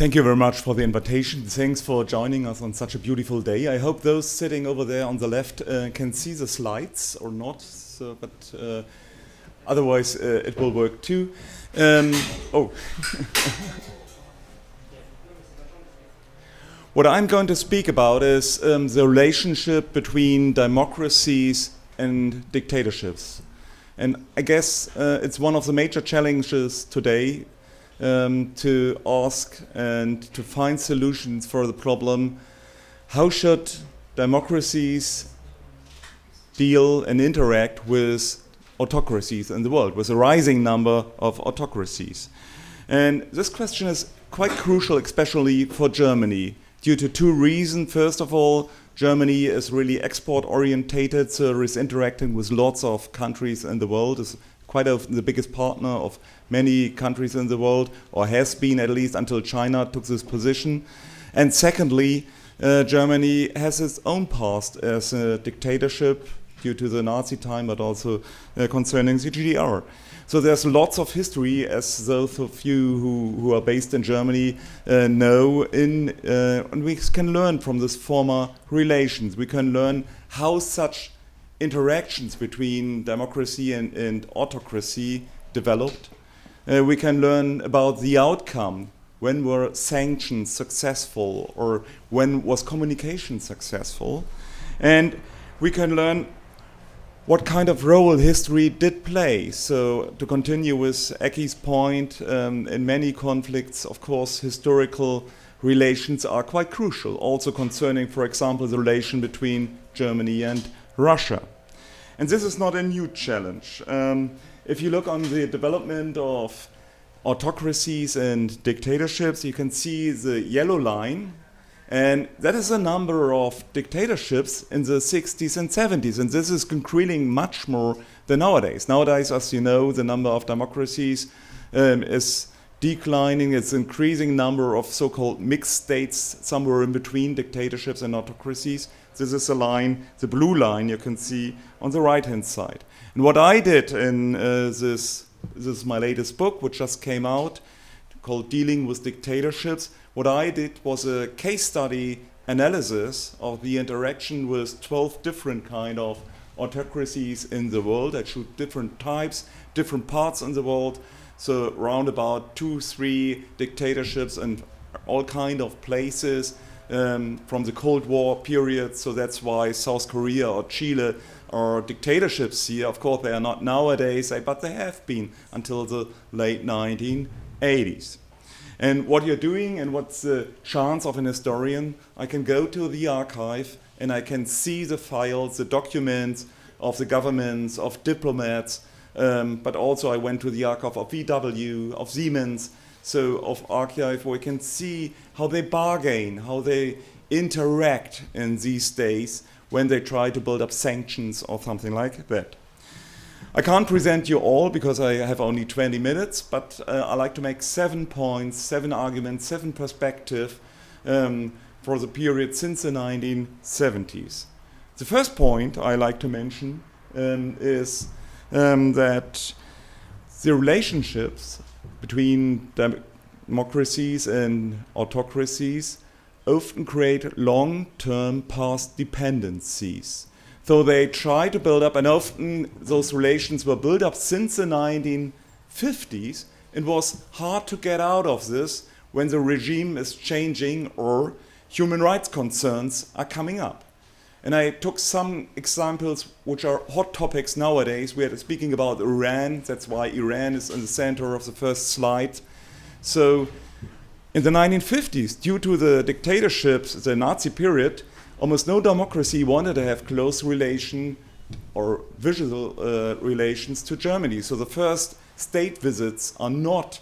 Thank you very much for the invitation. Thanks for joining us on such a beautiful day. I hope those sitting over there on the left can see the slides or not, so, but otherwise it will work too. What I'm going to speak about is the relationship between democracies and dictatorships. And I guess it's one of the major challenges today to ask and to find solutions for the problem: how should democracies deal and interact with autocracies in the world, with a rising number of autocracies? And this question is quite crucial, especially for Germany, due to two reasons. First of all, Germany is really export-orientated, so it's interacting with lots of countries in the world. It's quite often the biggest partner of many countries in the world, or has been at least until China took this position. And secondly, Germany has its own past as a dictatorship due to the Nazi time, but also concerning the GDR. So there's lots of history, as those of you who are based in Germany know, and we can learn from this former relations. We can learn how such interactions between democracy and autocracy developed. We can learn about the outcome. When were sanctions successful, or when was communication successful? And we can learn what kind of role history did play. So to continue with Ecki's point, in many conflicts, of course, historical relations are quite crucial, also concerning, for example, the relation between Germany and Russia. And this is not a new challenge. If you look on the development of autocracies and dictatorships, you can see the yellow line, and that is the number of dictatorships in the 60s and 70s, and this is increasing much more than nowadays. Nowadays, as you know, the number of democracies is declining. It's increasing number of so-called mixed states, somewhere in between dictatorships and autocracies. This is a line, the blue line you can see on the right-hand side. And what I did in this is my latest book, which just came out, called Dealing with Dictatorships. What I did was a case study analysis of the interaction with 12 different kind of autocracies in the world. I showed different types, different parts in the world. So around about 2-3 dictatorships and all kind of places from the Cold War period. So that's why South Korea or Chile are dictatorships here. Of course, they are not nowadays, but they have been until the late 1980s. And what you're doing, and what's the chance of an historian, I can go to the archive and I can see the files, the documents of the governments, of diplomats, but also I went to the archive of VW, of Siemens, so of archive where you can see how they bargain, how they interact in these days when they try to build up sanctions or something like that. I can't present you all because I have only 20 minutes, but I like to make 7 points, 7 arguments, 7 perspectives for the period since the 1970s. The first point I like to mention is that the relationships between democracies and autocracies often create long-term past dependencies. So they try to build up, and often those relations were built up since the 1950s. It was hard to get out of this when the regime is changing or human rights concerns are coming up. And I took some examples which are hot topics nowadays. We are speaking about Iran. That's why Iran is in the center of the first slide. So in the 1950s, due to the dictatorships, the Nazi period, almost no democracy wanted to have close relation or visual relations to Germany. So the first state visits are not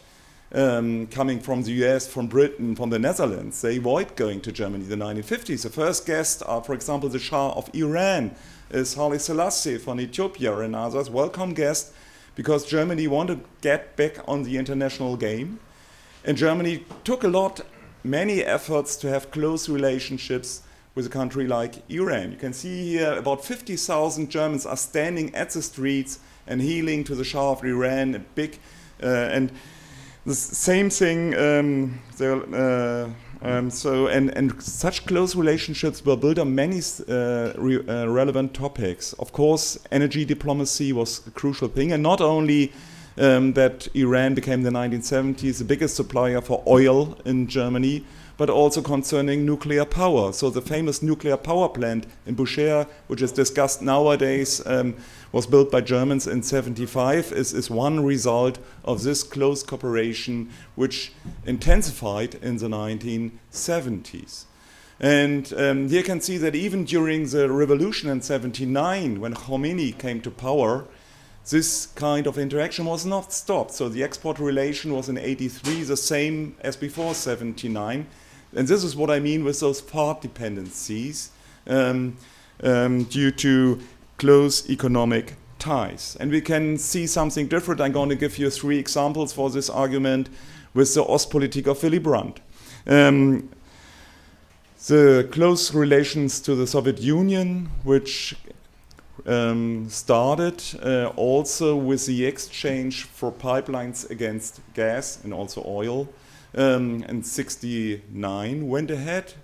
coming from the US, from Britain, from the Netherlands. They avoid going to Germany in the 1950s. The first guests are, for example, the Shah of Iran, is Haile Selassie from Ethiopia, and others. Welcome guests, because Germany wanted to get back on the international game. And Germany took many efforts to have close relationships with a country like Iran. You can see here about 50,000 Germans are standing at the streets and healing to the Shah of Iran, a big, and the same thing. And such close relationships were built on many relevant topics. Of course, energy diplomacy was a crucial thing, and not only that Iran became the 1970s the biggest supplier for oil in Germany, but also concerning nuclear power. So the famous nuclear power plant in Bösch, which is discussed nowadays, was built by Germans in 75, is one result of this close cooperation, which intensified in the 1970s. And here you can see that even during the revolution in 79, when Khomeini came to power, this kind of interaction was not stopped. So the export relation was in 83 the same as before 79. And this is what I mean with those part dependencies due to close economic ties. And we can see something different. I'm going to give you 3 examples for this argument with the Ostpolitik of Willy Brandt. The close relations to the Soviet Union, which started also with the exchange for pipelines against gas and also oil. In 69 went ahead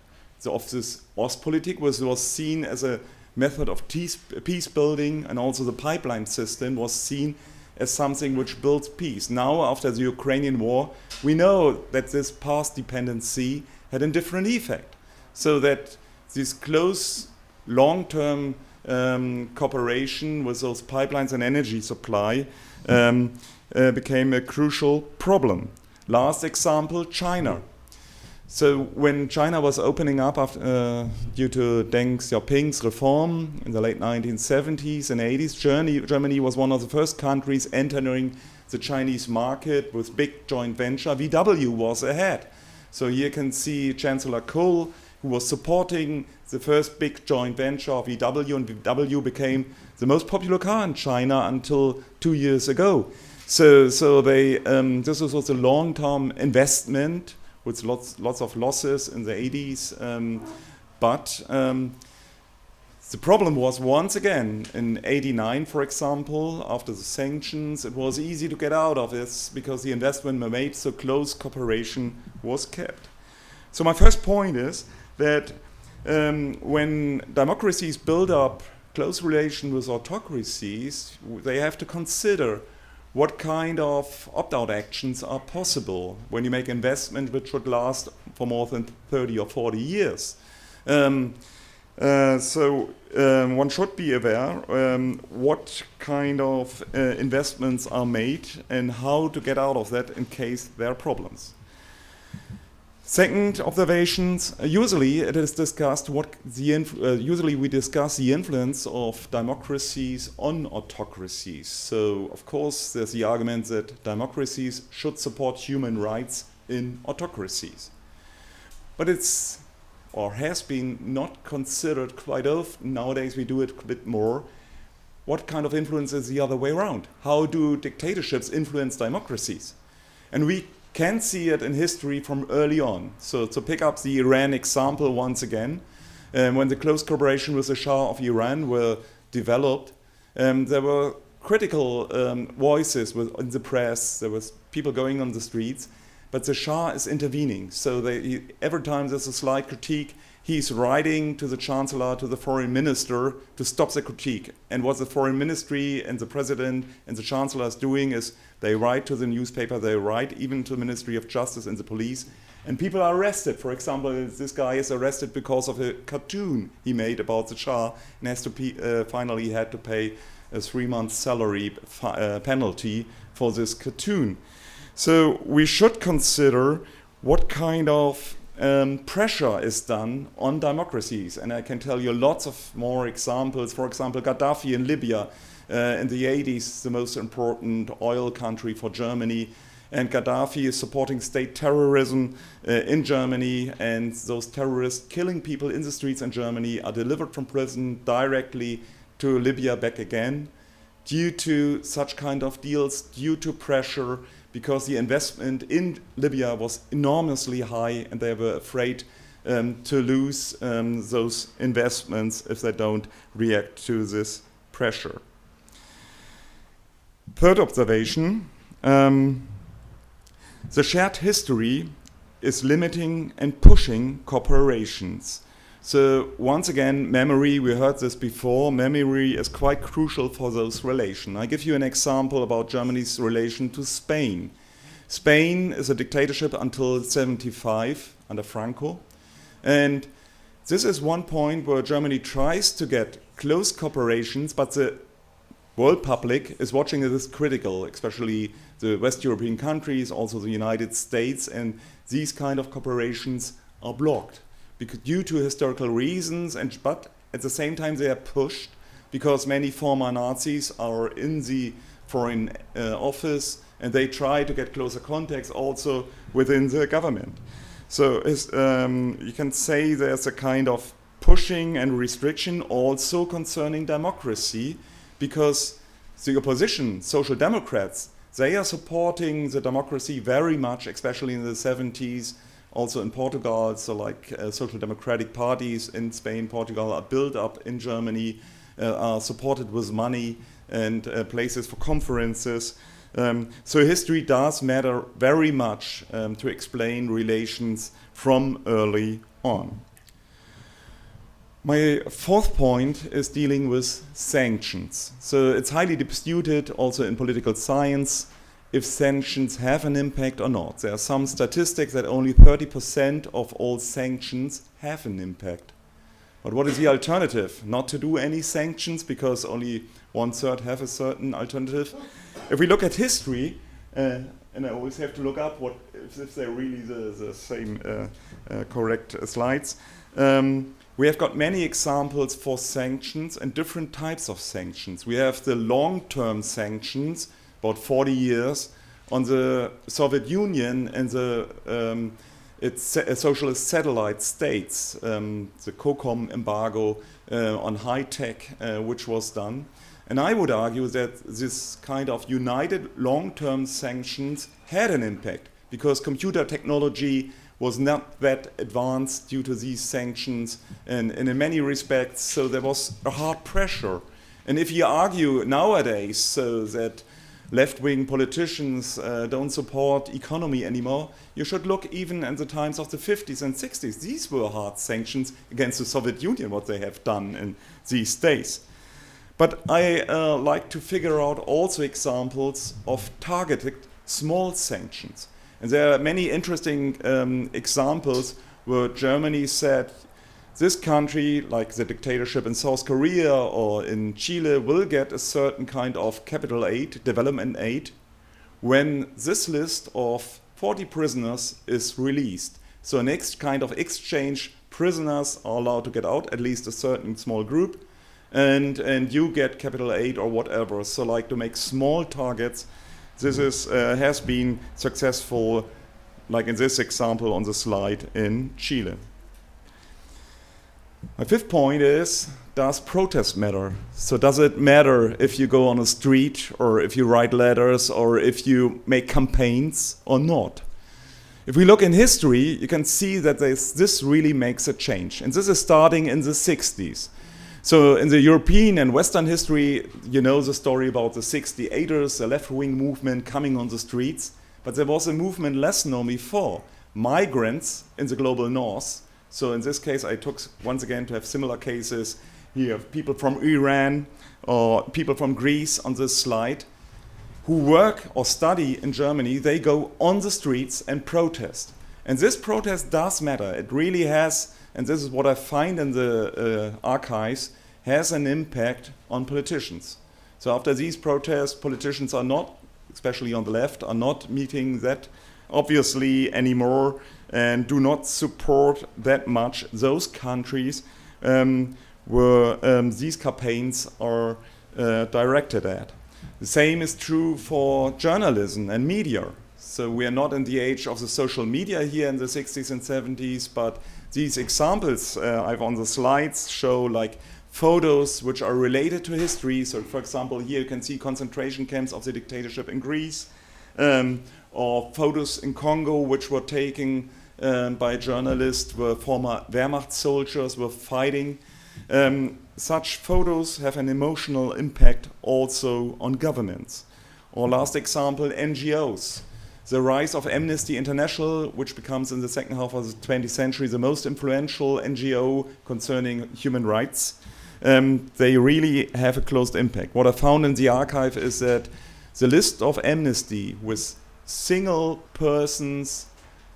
of this Ostpolitik, was seen as a method of peace building, and also the pipeline system was seen as something which builds peace. Now, after the Ukrainian war, we know that this past dependency had a different effect, so that this close long-term cooperation with those pipelines and energy supply became a crucial problem. Last example, China. So when China was opening up after, due to Deng Xiaoping's reform in the late 1970s and 80s, Germany was one of the first countries entering the Chinese market with big joint venture. VW was ahead. So here you can see Chancellor Kohl, who was supporting the first big joint venture of VW, and VW became the most popular car in China until 2 years ago. So they this was a long-term investment with lots of losses in the 80s, but the problem was, once again, in 89, for example, after the sanctions, it was easy to get out of this because the investment were made, so close cooperation was kept. So my first point is that when democracies build up close relations with autocracies, they have to consider what kind of opt-out actions are possible when you make investment which should last for more than 30 or 40 years. So one should be aware what kind of investments are made and how to get out of that in case there are problems. Second observations, usually it is discussed usually we discuss the influence of democracies on autocracies. So of course there's the argument that democracies should support human rights in autocracies. But it's, or has been, not considered quite often. Nowadays we do it a bit more. What kind of influence is the other way around? How do dictatorships influence democracies? And we can see it in history from early on. So to pick up the Iran example once again, when the close cooperation with the Shah of Iran were developed, there were critical voices in the press, there was people going on the streets, but the Shah is intervening. So every time there's a slight critique, he's writing to the Chancellor, to the Foreign Minister, to stop the critique. And what the Foreign Ministry and the President and the Chancellor is doing is they write to the newspaper, they write even to the Ministry of Justice and the police, and people are arrested. For example, this guy is arrested because of a cartoon he made about the Shah, and has to finally had to pay a 3-month salary penalty for this cartoon. So we should consider what kind of pressure is done on democracies. And I can tell you lots of more examples. For example, Gaddafi in Libya in the 80s, the most important oil country for Germany. And Gaddafi is supporting state terrorism in Germany. And those terrorists killing people in the streets in Germany are delivered from prison directly to Libya back again, due to such kind of deals, due to pressure, because the investment in Libya was enormously high, and they were afraid to lose those investments if they don't react to this pressure. Third observation, The shared history is limiting and pushing corporations. So once again, memory, we heard this before, memory is quite crucial for those relations. I give you an example about Germany's relation to Spain. Spain is a dictatorship until 1975 under Franco. And this is one point where Germany tries to get close cooperations, but the world public is watching this critical, especially the West European countries, also the United States, and these kind of cooperations are blocked due to historical reasons, but at the same time they are pushed because many former Nazis are in the foreign office and they try to get closer contacts also within the government. So you can say there's a kind of pushing and restriction also concerning democracy, because the opposition, Social Democrats, they are supporting the democracy very much, especially in the 70s, also in Portugal. So like social democratic parties in Spain, Portugal are built up in Germany, are supported with money and places for conferences. So history does matter very much to explain relations from early on. My fourth point is dealing with sanctions. So it's highly disputed also in political science if sanctions have an impact or not. There are some statistics that only 30% of all sanctions have an impact. But what is the alternative? Not to do any sanctions because only 1/3 have a certain alternative. If we look at history, and I always have to look up if they're really the same correct slides, we have got many examples for sanctions and different types of sanctions. We have the long-term sanctions, about 40 years, on the Soviet Union and the its socialist satellite states, the COCOM embargo on high-tech, which was done. And I would argue that this kind of united long-term sanctions had an impact, because computer technology was not that advanced due to these sanctions, and in many respects, so there was a hard pressure. And if you argue nowadays so that left-wing politicians don't support economy anymore, you should look even at the times of the 50s and 60s. These were hard sanctions against the Soviet Union, what they have done in these days. But I like to figure out also examples of targeted small sanctions. And there are many interesting examples where Germany said, this country, like the dictatorship in South Korea or in Chile, will get a certain kind of capital aid, development aid, when this list of 40 prisoners is released. So next kind of exchange, prisoners are allowed to get out, at least a certain small group, and you get capital aid or whatever. So like to make small targets, this is, has been successful, like in this example on the slide in Chile. My fifth point is, does protest matter? So does it matter if you go on a street or if you write letters or if you make campaigns or not? If we look in history, you can see that this really makes a change. And this is starting in the 60s. So in the European and Western history, you know the story about the 68ers, the left-wing movement coming on the streets. But there was a movement less known before, migrants in the global north. So in this case, I took, once again, to have similar cases. Here have people from Iran or people from Greece on this slide who work or study in Germany. They go on the streets and protest. And this protest does matter. It really has, and this is what I find in the archives, has an impact on politicians. So after these protests, politicians are not, especially on the left, are not meeting that obviously anymore, and do not support that much those countries where these campaigns are directed at. The same is true for journalism and media. So we are not in the age of the social media here in the 60s and 70s, but these examples I've on the slides show like photos which are related to history. So for example, here you can see concentration camps of the dictatorship in Greece, or photos in Congo which were taken by journalists where former Wehrmacht soldiers were fighting. Such photos have an emotional impact also on governments. Or last example, NGOs. the rise of Amnesty International, which becomes in the second half of the 20th century the most influential NGO concerning human rights. They really have a close impact. What I found in the archive is that the list of amnesty with single persons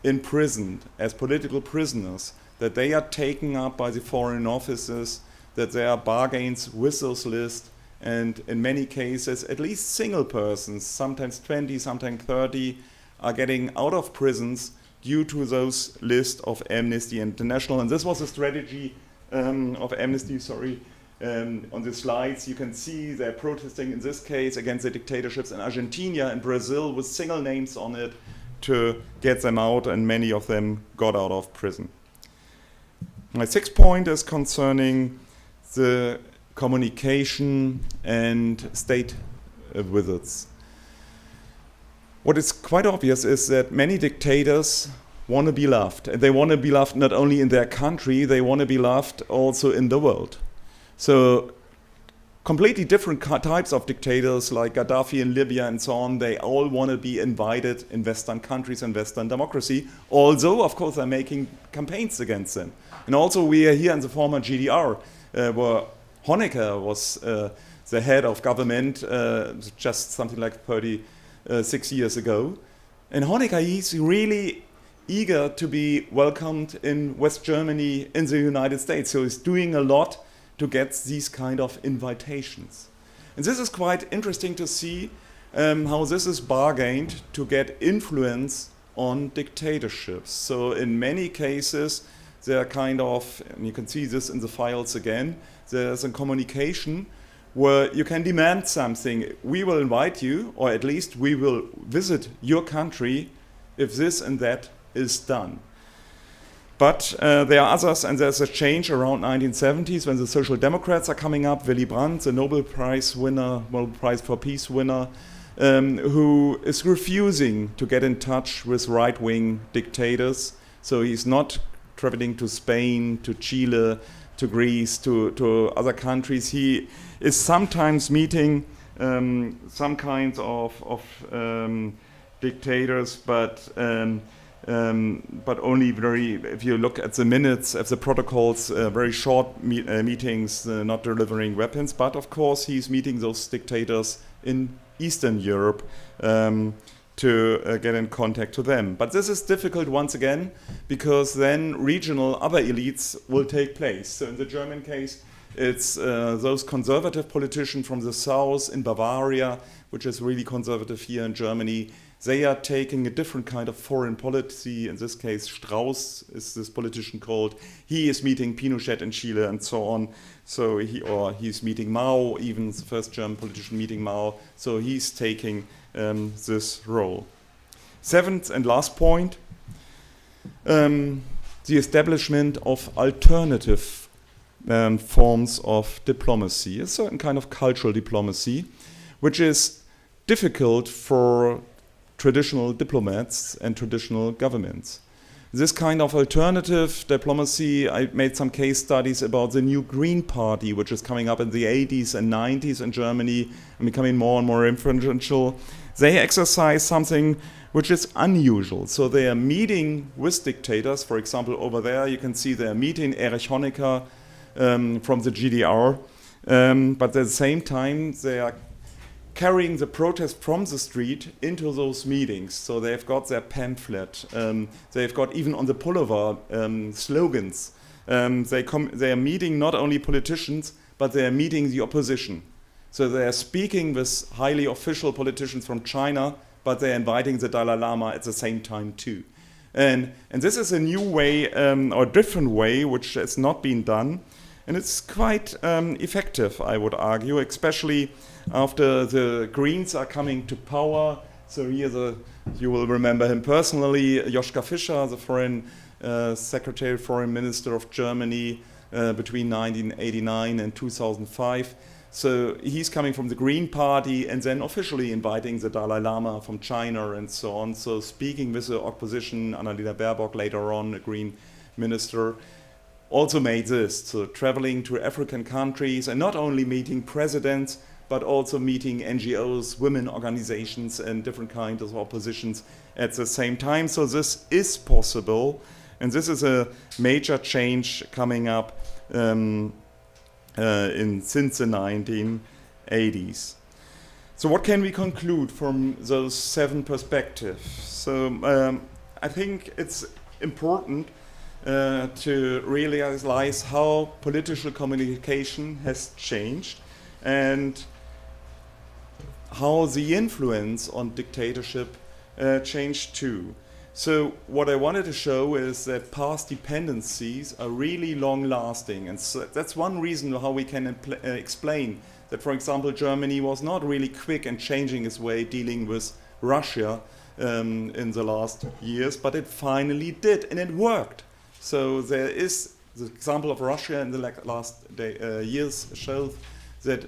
imprisoned as political prisoners, that they are taken up by the foreign offices, that there are bargains with those lists, and in many cases at least single persons, sometimes 20, sometimes 30, are getting out of prisons due to those lists of Amnesty International. And this was a strategy of Amnesty, on the slides you can see they're protesting in this case against the dictatorships in Argentina and Brazil with single names on it to get them out, and many of them got out of prison. My sixth point is concerning the communication and state visits. What is quite obvious is that many dictators want to be loved. And they want to be loved not only in their country, they want to be loved also in the world. So completely different types of dictators like Gaddafi in Libya and so on, they all want to be invited in Western countries and Western democracy, although of course they're making campaigns against them. And also we are here in the former GDR, where Honecker was the head of government just something like 36 years ago. And Honecker, he's really eager to be welcomed in West Germany, in the United States. So he's doing a lot to get these kind of invitations. And this is quite interesting to see how this is bargained to get influence on dictatorships. So in many cases, there are kind of, and you can see this in the files again, there's a communication where you can demand something. We will invite you, or at least we will visit your country if this and that is done. But there are others, and there's a change around 1970s when the Social Democrats are coming up. Willy Brandt, the Nobel Prize winner, Nobel Prize for Peace winner, who is refusing to get in touch with right-wing dictators. So he's not traveling to Spain, to Chile, to Greece, to other countries. He is sometimes meeting some kinds of dictators, but only very, if you look at the minutes of the protocols, very short meetings, not delivering weapons. But of course, he's meeting those dictators in Eastern Europe to get in contact to them. But this is difficult once again, because then regional other elites will take place. So in the German case, it's those conservative politicians from the south in Bavaria, which is really conservative here in Germany. They are taking a different kind of foreign policy. In this case, Strauss is this politician called. He is meeting Pinochet in Chile and so on. So he's meeting Mao, even the first German politician meeting Mao. So he's taking this role. Seventh and last point, the establishment of alternative forms of diplomacy, a certain kind of cultural diplomacy, which is difficult for traditional diplomats and traditional governments. This kind of alternative diplomacy, I made some case studies about the new Green Party, which is coming up in the 80s and 90s in Germany and becoming more and more influential. They exercise something which is unusual. So they are meeting with dictators. For example, over there you can see they're meeting Erich Honecker from the GDR, but at the same time they are carrying the protest from the street into those meetings. So they've got their pamphlet. They've got even on the pullover slogans. They are meeting not only politicians, but they are meeting the opposition. So they are speaking with highly official politicians from China, but they're inviting the Dalai Lama at the same time too. And this is a new way, or different way, which has not been done. And it's quite effective, I would argue, especially after the Greens are coming to power. So here you will remember him personally, Joschka Fischer, the foreign secretary, foreign minister of Germany between 1989 and 2005. So he's coming from the Green Party and then officially inviting the Dalai Lama from China and so on. So speaking with the opposition, Annalena Baerbock later on, a Green minister, also made this. So traveling to African countries and not only meeting presidents, but also meeting NGOs, women organizations, and different kinds of oppositions at the same time. So this is possible, and this is a major change coming up since the 1980s. So what can we conclude from those 7 perspectives? So I think it's important to realize how political communication has changed and how the influence on dictatorship changed too. So what I wanted to show is that past dependencies are really long-lasting, and so that's one reason how we can explain that, for example, Germany was not really quick in changing its way dealing with Russia in the last years, but it finally did, and it worked. So there is the example of Russia in the last years shows that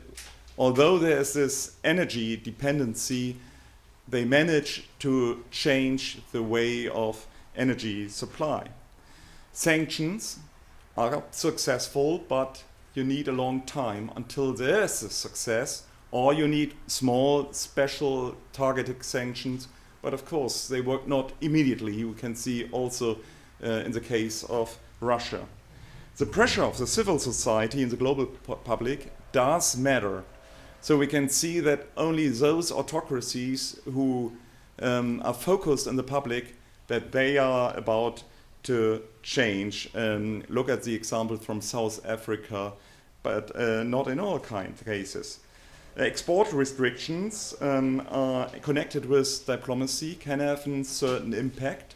although there is this energy dependency, they manage to change the way of energy supply. Sanctions are successful, but you need a long time until there is a success, or you need small, special, targeted sanctions. But of course, they work not immediately. You can see also in the case of Russia. The pressure of the civil society in the global public does matter. So we can see that only those autocracies who are focused in the public, that they are about to change. Look at the example from South Africa, but not in all cases. Export restrictions are connected with diplomacy, can have a certain impact.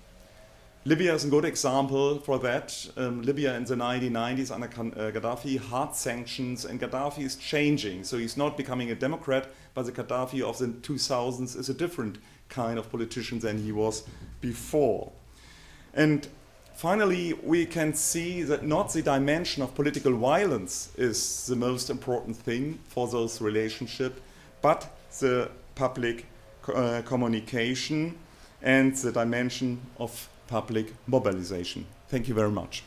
Libya is a good example for that. Libya in the 1990s under Gaddafi, hard sanctions, and Gaddafi is changing. So he's not becoming a democrat, but the Gaddafi of the 2000s is a different kind of politician than he was before. And finally, we can see that not the dimension of political violence is the most important thing for those relationships, but the public communication and the dimension of public mobilization. Thank you very much.